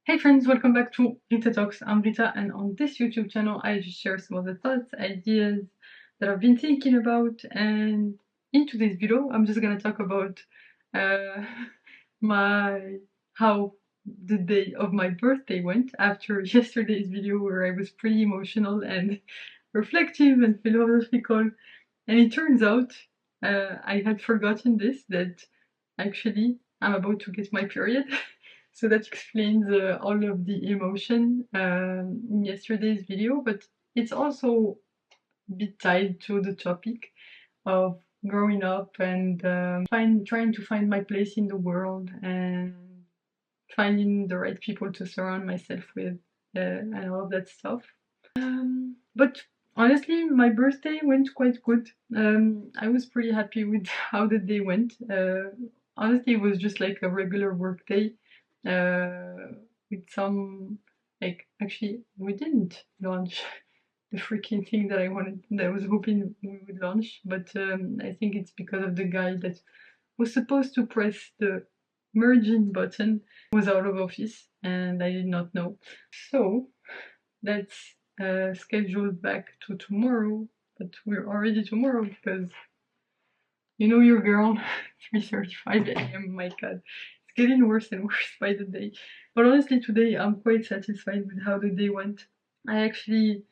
Hey friends, welcome back to Rita Talks. I'm Rita, and on this YouTube channel I just share some of the thoughts, ideas that I've been thinking about. And in today's video I'm just gonna talk about uh, my how the day of my birthday went after yesterday's video where I was pretty emotional and reflective and philosophical. And it turns out I had forgotten that actually I'm about to get my period. So that explains all of the emotion in yesterday's video, but it's also a bit tied to the topic of growing up and trying to find my place in the world and finding the right people to surround myself with and all of that stuff. But honestly, my birthday went quite good. I was pretty happy with how the day went. Honestly, it was just like a regular work day with some, like, actually, we didn't launch the freaking thing that I was hoping we would launch, but I think it's because of the guy that was supposed to press the merging button was out of office and I did not know. So that's scheduled back to tomorrow, but we're already tomorrow because you know your girl, 3:35 a.m. My god, it's getting worse and worse by the day. But honestly, today I'm quite satisfied with how the day went. I actually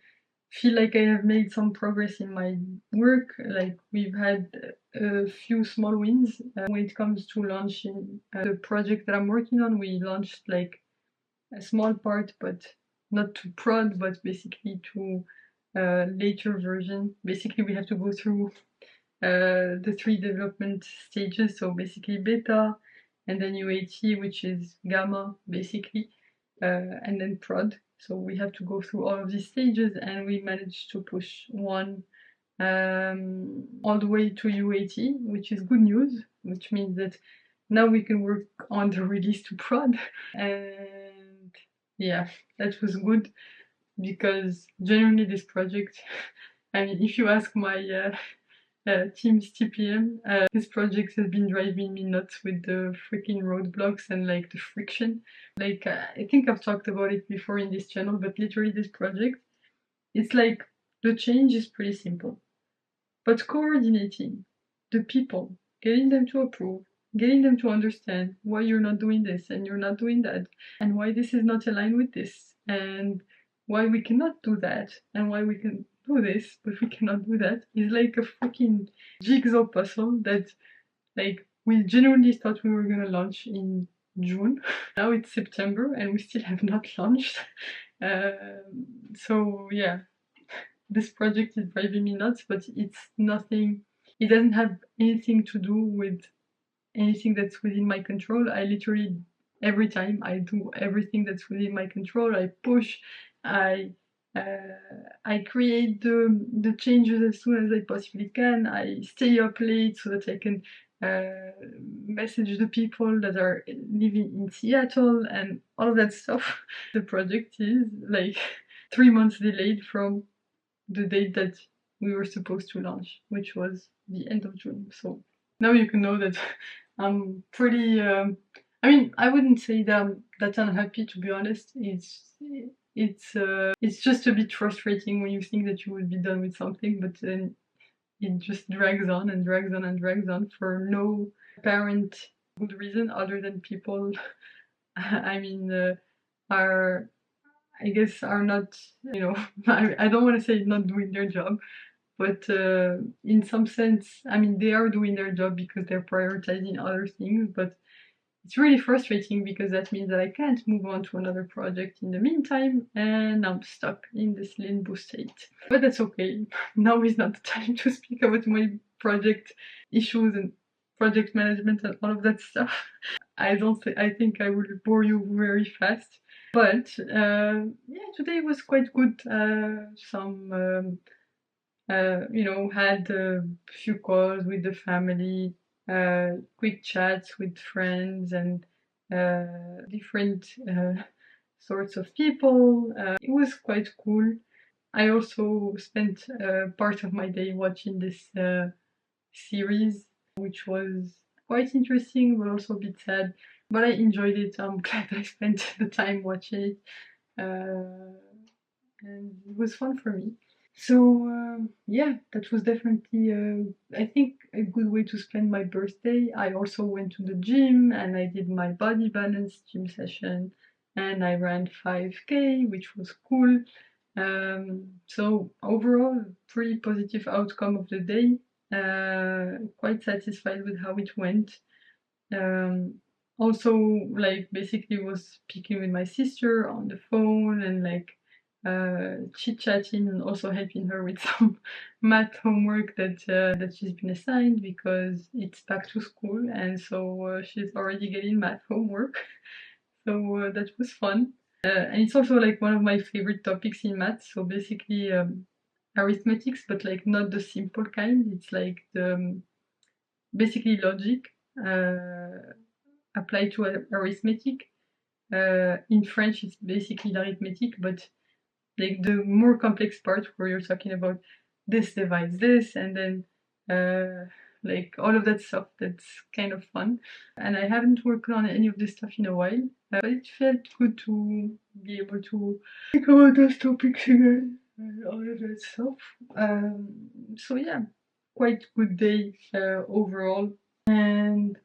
feel like I have made some progress in my work. Like we've had a few small wins when it comes to launching the project that I'm working on. We launched like a small part, but not to prod, but basically to later version. Basically, we have to go through the three development stages. So basically beta, and then UAT, which is gamma, basically, and then prod. So we have to go through all of these stages, and we managed to push one all the way to UAT, which is good news, which means that now we can work on the release to prod. And yeah, that was good because generally this project, I mean, if you ask my team's TPM, this project has been driving me nuts with the freaking roadblocks and like the friction. Like, I think I've talked about it before in this channel, but literally this project, it's like the change is pretty simple. But coordinating the people, getting them to approve, getting them to understand why you're not doing this and you're not doing that, and why this is not aligned with this, and why we cannot do that, and why we can do this, but we cannot do that, is like a freaking jigsaw puzzle that, like, we genuinely thought we were gonna launch in June. Now it's September and we still have not launched. So yeah, this project is driving me nuts, but it's nothing, it doesn't have anything to do with anything that's within my control. I literally, every time I do everything that's within my control, I push, I I create the changes as soon as I possibly can. I stay up late so that I can message the people that are living in Seattle and all of that stuff. The project is like 3 months delayed from the date that we were supposed to launch, which was the end of June. So now you can know that I'm pretty. I mean, I wouldn't say that I'm that unhappy, to be honest. It's just a bit frustrating when you think that you will be done with something, but then it just drags on and drags on and drags on for no apparent good reason other than people. I mean, are, I guess, are not, you know, I don't want to say not doing their job, but in some sense, I mean, they are doing their job because they're prioritizing other things, but it's really frustrating because that means that I can't move on to another project in the meantime, and I'm stuck in this limbo state. But that's okay. Now is not the time to speak about my project issues and project management and all of that stuff. I think I will bore you very fast. But yeah, today was quite good. You know, had a few calls with the family, quick chats with friends, and different sorts of people. It was quite cool. I also spent part of my day watching this series, which was quite interesting, but also a bit sad. but I enjoyed it. I'm glad I spent the time watching it, and it was fun for me. So yeah, that was definitely I think a good way to spend my birthday. I also went to the gym and I did my body balance gym session, and I ran 5K, which was cool. So overall, pretty positive outcome of the day. Quite satisfied with how it went. Um, Also, like basically was speaking with my sister on the phone and like chit chatting and also helping her with some math homework that she's been assigned because it's back to school and so she's already getting math homework. So that was fun. And it's also like one of my favorite topics in math. So basically arithmetics, but like not the simple kind. It's like the basically logic applied to arithmetic. In French, it's basically arithmetic, but like the more complex part where you're talking about this divides this, and then like all of that stuff. That's kind of fun. And I haven't worked on any of this stuff in a while, but it felt good to be able to think about those topics again and all of that stuff. So yeah, quite good day overall. And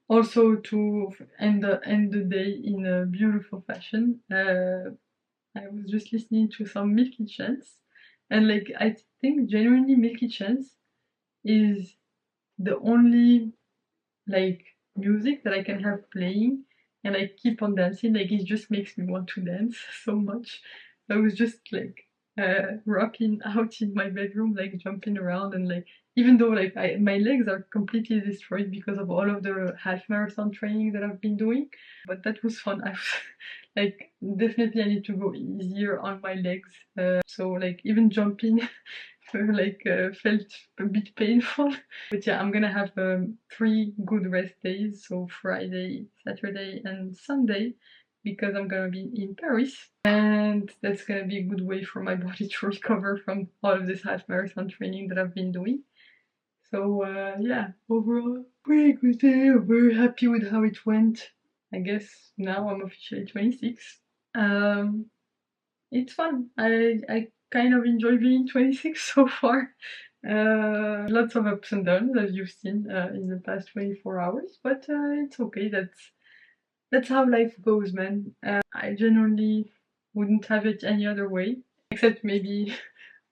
also to end the day in a beautiful fashion. I was just listening to some Milky Chance, and like I think genuinely Milky Chance is the only like music that I can have playing and I keep on dancing. Like it just makes me want to dance so much. I was just like rocking out in my bedroom, like jumping around and like even though like my legs are completely destroyed because of all of the half marathon training that I've been doing, but that was fun. I was like definitely I need to go easier on my legs. So like even jumping like felt a bit painful. But yeah, I'm gonna have 3 good rest days, so Friday, Saturday, and Sunday, because I'm gonna be in Paris, and that's gonna be a good way for my body to recover from all of this half marathon training that I've been doing. So yeah, overall, pretty good day. I'm very happy with how it went. I guess now I'm officially 26. Um, it's fun. I kind of enjoy being 26 so far. Lots of ups and downs, as you've seen in the past 24 hours, but it's okay. That's how life goes, man. I genuinely wouldn't have it any other way, except maybe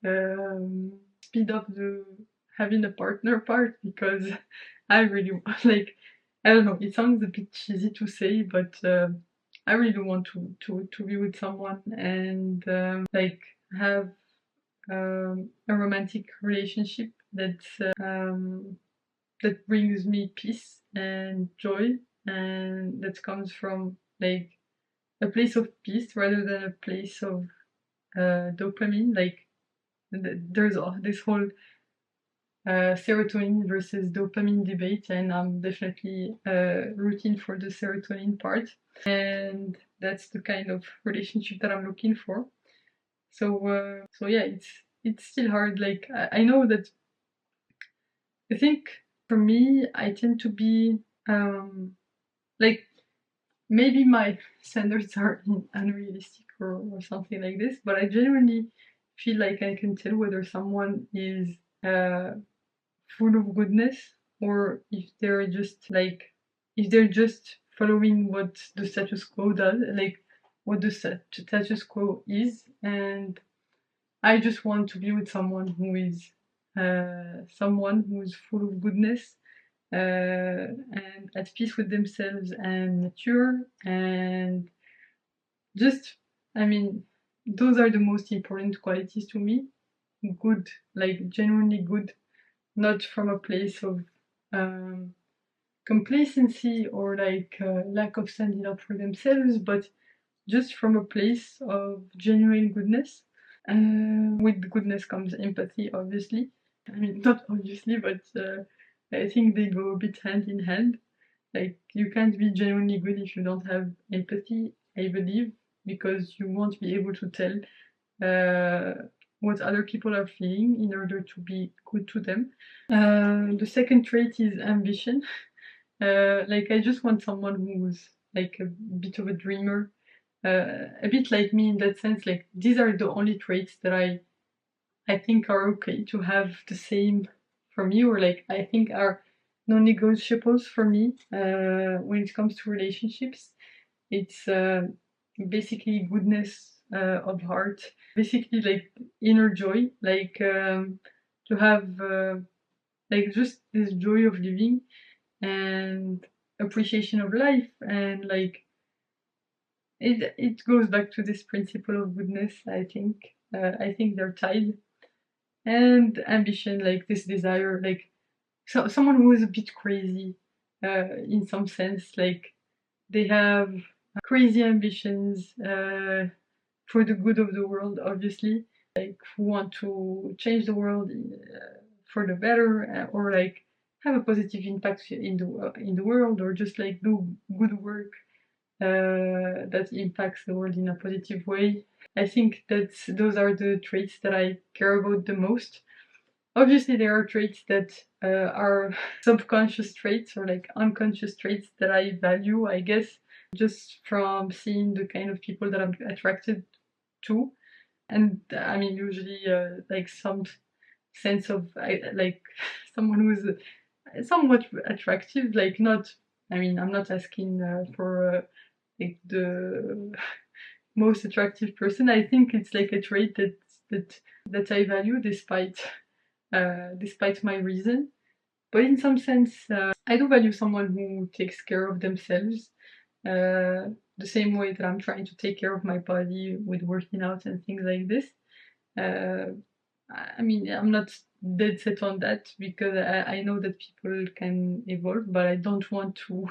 speed up the having a partner part because I really like. I don't know. It sounds a bit cheesy to say, but I really want to be with someone and like have a romantic relationship that brings me peace and joy and that comes from like a place of peace rather than a place of dopamine. Like there's this whole serotonin versus dopamine debate, and I'm definitely rooting for the serotonin part. And that's the kind of relationship that I'm looking for. So yeah, it's still hard. Like I know that I think for me, I tend to be like maybe my standards are unrealistic or something like this, but I genuinely feel like I can tell whether someone is uh, full of goodness or if they're just following what the status quo does, like what the status quo is. And I just want to be with someone who is full of goodness and at peace with themselves and nature and just, I mean, those are the most important qualities to me. Good, like genuinely good, not from a place of um, complacency or like lack of standing up for themselves, but just from a place of genuine goodness. With goodness comes empathy, obviously. I mean, not obviously, but I think they go a bit hand in hand. Like, you can't be genuinely good if you don't have empathy, I believe, because you won't be able to tell what other people are feeling in order to be good to them. The second trait is ambition. Like I just want someone who's like a bit of a dreamer, a bit like me in that sense. Like these are the only traits that I think are okay to have the same for me, or like I think are non-negotiables for me when it comes to relationships. It's basically goodness of heart, basically like inner joy, like to have like just this joy of living and appreciation of life, and like it goes back to this principle of goodness. I think they're tied, and ambition, like this desire, like someone who is a bit crazy in some sense, like they have crazy ambitions for the good of the world, obviously, like who want to change the world for the better, or like have a positive impact in the world, or just like do good work that impacts the world in a positive way. I think that those are the traits that I care about the most. Obviously, there are traits that are subconscious traits or like unconscious traits that I value, I guess, just from seeing the kind of people that I'm attracted to. And I mean, usually, like some sense of like someone who's somewhat attractive, like not, I mean, I'm not asking for like the most attractive person. I think it's like a trait that I value despite my reason. But in some sense, I do value someone who takes care of themselves, the same way that I'm trying to take care of my body with working out and things like this. Uh, I mean, I'm not dead set on that because I know that people can evolve, but I don't want to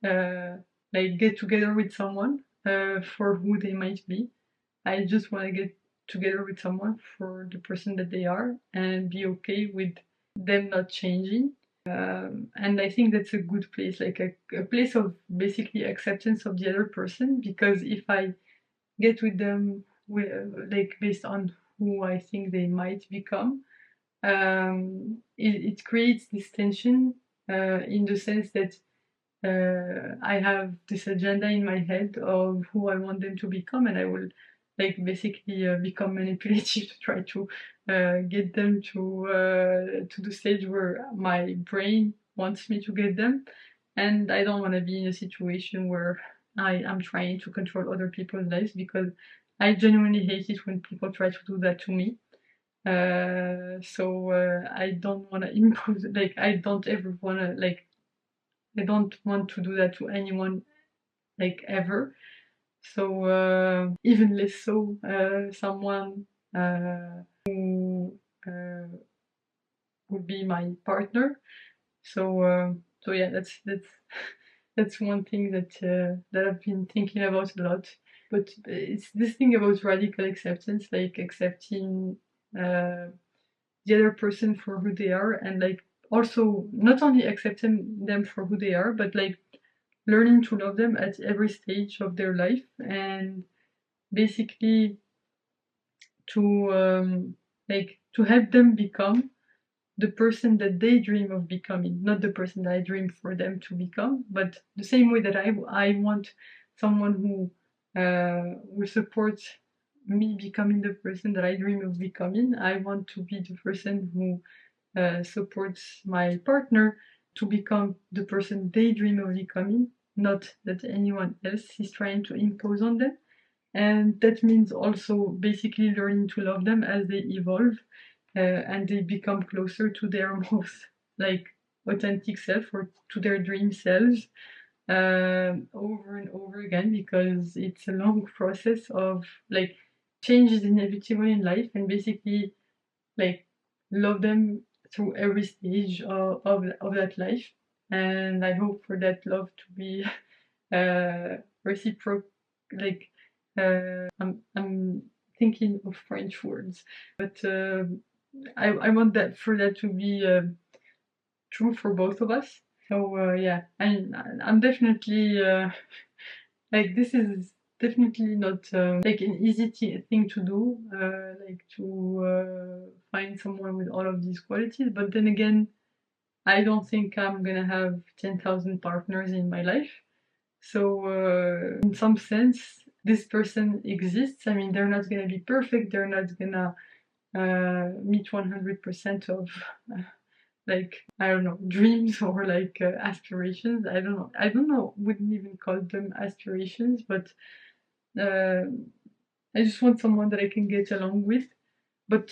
uh, like get together with someone for who they might be. I just want to get together with someone for the person that they are and be okay with them not changing. And I think that's a good place, like a place of basically acceptance of the other person. Because if I get with them with, like based on who I think they might become, it creates this tension in the sense that I have this agenda in my head of who I want them to become, and I will like basically become manipulative to try to get them to the stage where my brain wants me to get them, and I don't want to be in a situation where I am trying to control other people's lives, because I genuinely hate it when people try to do that to me. So I don't want to impose, like I don't ever want to, like I don't want to do that to anyone, like ever. So even less so someone who would be my partner. So yeah, that's that's one thing that I've been thinking about a lot. But it's this thing about radical acceptance, like accepting the other person for who they are, and like also not only accepting them for who they are, but like learning to love them at every stage of their life, and basically to like to help them become the person that they dream of becoming, not the person that I dream for them to become. But the same way that I want someone who will support me becoming the person that I dream of becoming, I want to be the person who supports my partner to become the person they dream of becoming, not that anyone else is trying to impose on them. And that means also basically learning to love them as they evolve and they become closer to their most like authentic self, or to their dream selves, over and over again, because it's a long process of like change is inevitable in life, and basically like love them through every stage of that life. And I hope for that love to be reciprocal, like I'm thinking of French words, but I want that for that to be true for both of us. So yeah, I'm definitely like this is definitely not like an easy thing to do, like to find someone with all of these qualities. But then again, I don't think I'm gonna have 10,000 partners in my life. So in some sense, this person exists. I mean, they're not gonna be perfect. They're not gonna meet 100% of like, I don't know, dreams or like aspirations. I don't know. Wouldn't even call them aspirations, but uh, I just want someone that I can get along with, but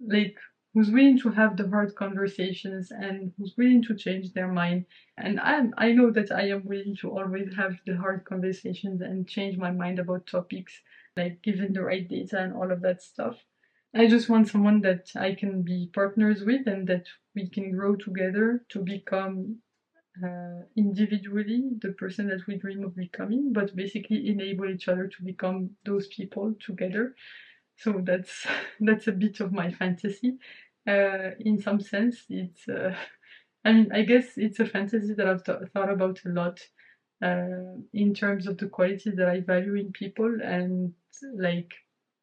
like who's willing to have the hard conversations and who's willing to change their mind. And I know that I am willing to always have the hard conversations and change my mind about topics, like given the right data and all of that stuff. I just want someone that I can be partners with and that we can grow together to become individually the person that we dream of becoming, but basically enable each other to become those people together. So that's that's a bit of my fantasy. In some sense, it's I mean, I guess it's a fantasy that I've thought about a lot in terms of the qualities that I value in people, and like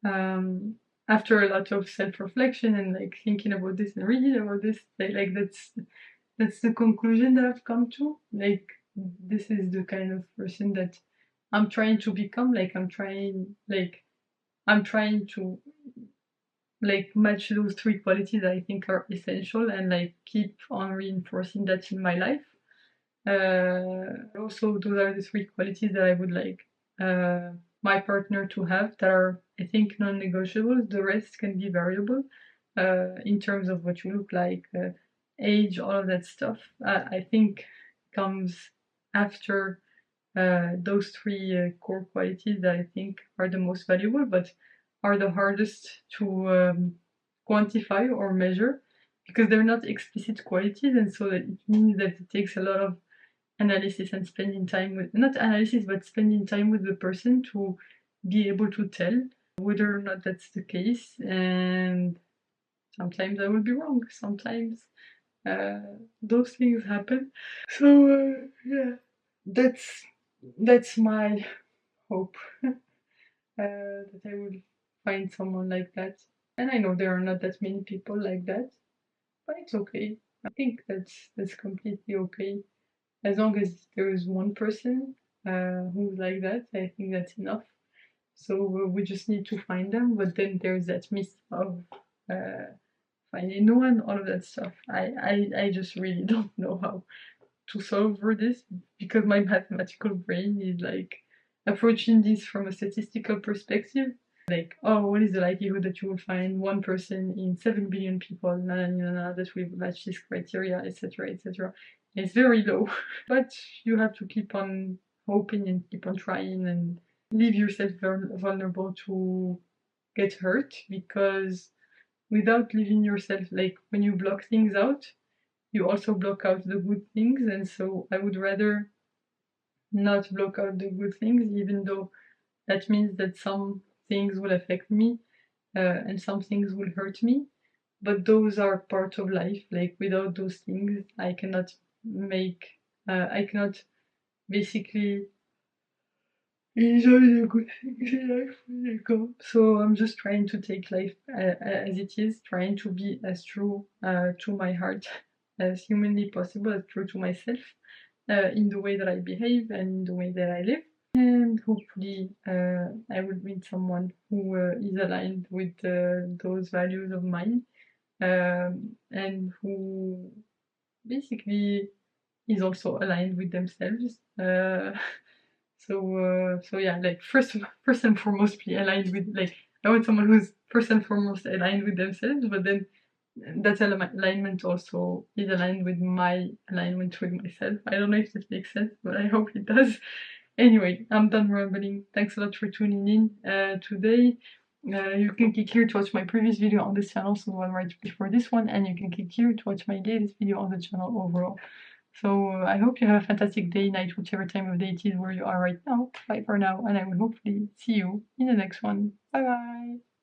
um, after a lot of self-reflection and like thinking about this and reading about this, like that's the conclusion that I've come to. Like this is the kind of person that I'm trying to become. I'm trying to like match those three qualities that I think are essential and like keep on reinforcing that in my life. Also, those are the three qualities that I would like my partner to have that are, I think, non-negotiable. The rest can be variable in terms of what you look like, age, all of that stuff. I think comes after those three core qualities that I think are the most valuable, but are the hardest to quantify or measure because they're not explicit qualities, and so that it means that it takes a lot of analysis and spending time with, not analysis, but spending time with the person to be able to tell whether or not that's the case. And sometimes I will be wrong. Sometimes uh, those things happen. So yeah, that's that's my hope that I will find someone like that. And I know there are not that many people like that, but it's okay. I think that's completely okay. As long as there is one person who's like that, I think that's enough. So we just need to find them. But then there's that myth of uh, finding no one, all of that stuff. I just really don't know how to solve for this because my mathematical brain is like approaching this from a statistical perspective. Like, oh, what is the likelihood that you will find one person in 7 billion people that will match this criteria, etc., etc. It's very low, but you have to keep on hoping and keep on trying and leave yourself vulnerable to get hurt because without leaving yourself, like when you block things out, you also block out the good things. And so I would rather not block out the good things, even though that means that some things will affect me and some things will hurt me. But those are part of life. Like without those things, I cannot I cannot basically enjoy the good things in life when they come. So I'm just trying to take life as it is, trying to be as true to my heart as humanly possible, as true to myself in the way that I behave and in the way that I live. And hopefully, I will meet someone who is aligned with those values of mine and who basically is also aligned with themselves. So yeah, like first and foremost, be aligned with like I want someone who's first and foremost aligned with themselves, but then that alignment also is aligned with my alignment with myself. I don't know if this makes sense, but I hope it does. Anyway, I'm done rambling. Thanks a lot for tuning in today. You can click here to watch my previous video on this channel, so the one right before this one, and you can click here to watch my latest video on the channel overall. So I hope you have a fantastic day, night, whichever time of day it is where you are right now. Bye for now, and I will hopefully see you in the next one. Bye bye!